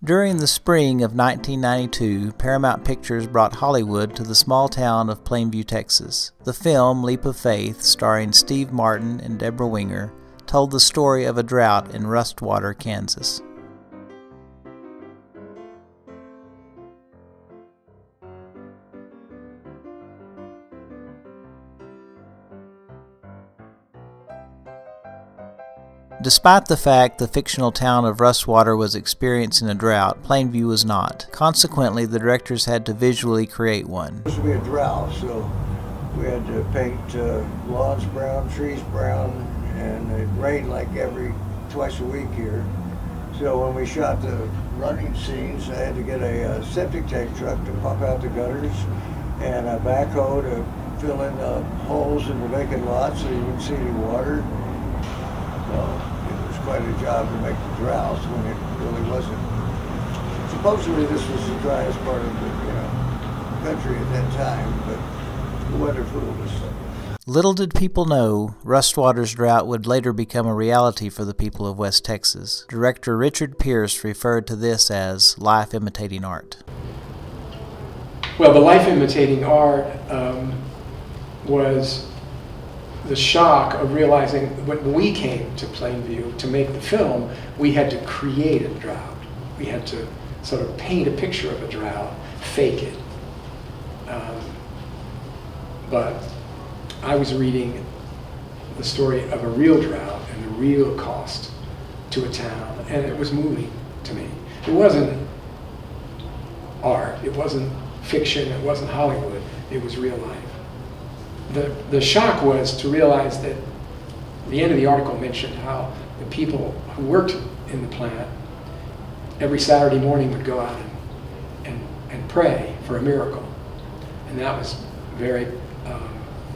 During the spring of 1992, Paramount Pictures brought Hollywood to the small town of Plainview, Texas. The film, Leap of Faith, starring Steve Martin and Deborah Winger, told the story of a drought in Rustwater, Kansas. Despite the fact the fictional town of Rustwater was experiencing a drought, Plainview was not. Consequently, the directors had to visually create one. It was to be a drought, so we had to paint lawns brown, trees brown, and it rained like twice a week here. So when we shot the running scenes, I had to get a septic tank truck to pump out the gutters and a backhoe to fill in the holes in the vacant lots so you wouldn't see any water. So it was quite a job to make the droughts when it really wasn't. Supposedly this was the driest part of the country at that time, but the weather fooled us. Little did people know, Rustwater's drought would later become a reality for the people of West Texas. Director Richard Pearce referred to this as life imitating art. Well, the life imitating art was the shock of realizing when we came to Plainview to make the film, we had to create a drought. We had to sort of paint a picture of a drought, fake it. But I was reading the story of a real drought and the real cost to a town, and it was moving to me. It wasn't art, it wasn't fiction, it wasn't Hollywood, it was real life. The shock was to realize that the end of the article mentioned how the people who worked in the plant every Saturday morning would go out and pray for a miracle. And that was very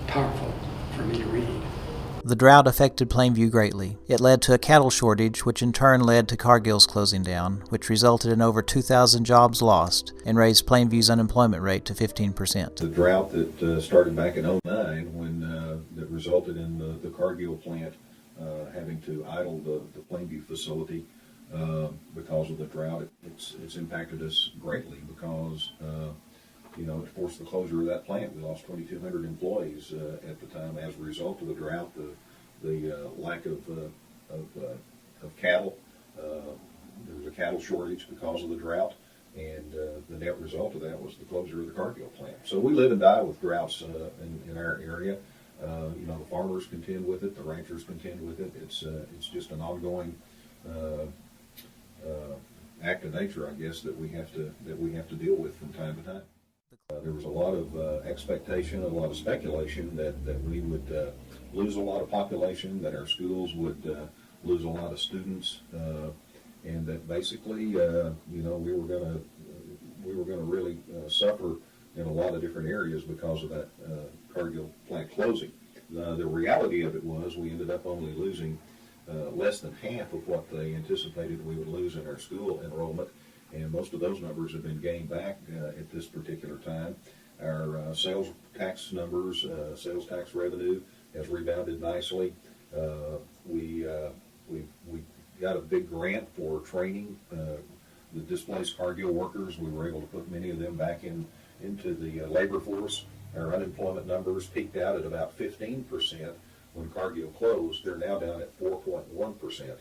powerful for me to read. The drought affected Plainview greatly. It led to a cattle shortage, which in turn led to Cargill's closing down, which resulted in over 2,000 jobs lost and raised Plainview's unemployment rate to 15%. The drought that started back in 2009, when that resulted in the Cargill plant having to idle the Plainview facility because of the drought, it's impacted us greatly because it forced the closure of that plant. We lost 2,200 employees at the time as a result of the drought, the lack of cattle. There was a cattle shortage because of the drought, and the net result of that was the closure of the Cargill plant. So we live and die with droughts in our area. The farmers contend with it, the ranchers contend with it. It's just an ongoing act of nature, I guess, that we have to deal with from time to time. There was a lot of expectation, a lot of speculation that we would lose a lot of population, that our schools would lose a lot of students, and that basically, we were going to really suffer in a lot of different areas because of that Cargill plant closing. The reality of it was we ended up only losing less than half of what they anticipated we would lose in our school enrollment. And most of those numbers have been gained back at this particular time. Our sales tax numbers, sales tax revenue has rebounded nicely. We got a big grant for training the displaced Cargill workers. We were able to put many of them back into the labor force. Our unemployment numbers peaked out at about 15% when Cargill closed. They're now down at 4.1%.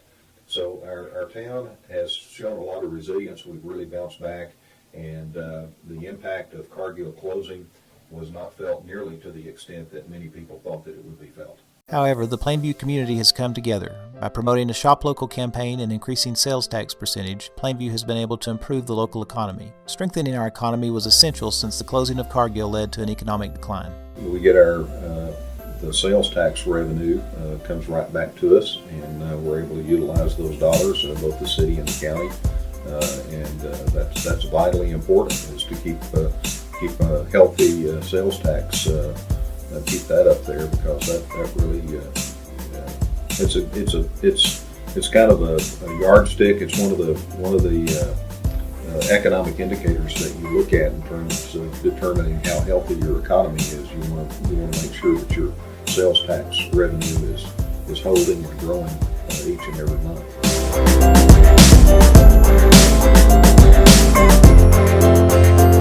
So our town has shown a lot of resilience. We've really bounced back, and the impact of Cargill closing was not felt nearly to the extent that many people thought that it would be felt. However, the Plainview community has come together. By promoting a Shop Local campaign and increasing sales tax percentage, Plainview has been able to improve the local economy. Strengthening our economy was essential since the closing of Cargill led to an economic decline. We get the sales tax revenue comes right back to us, and we're able to utilize those dollars in both the city and the county, and that's vitally important, is to keep a healthy sales tax, keep that up there, because that really it's kind of a yardstick. It's one of the economic indicators that you look at in terms of determining how healthy your economy is. You want to make sure that your sales tax revenue is holding and growing each and every month.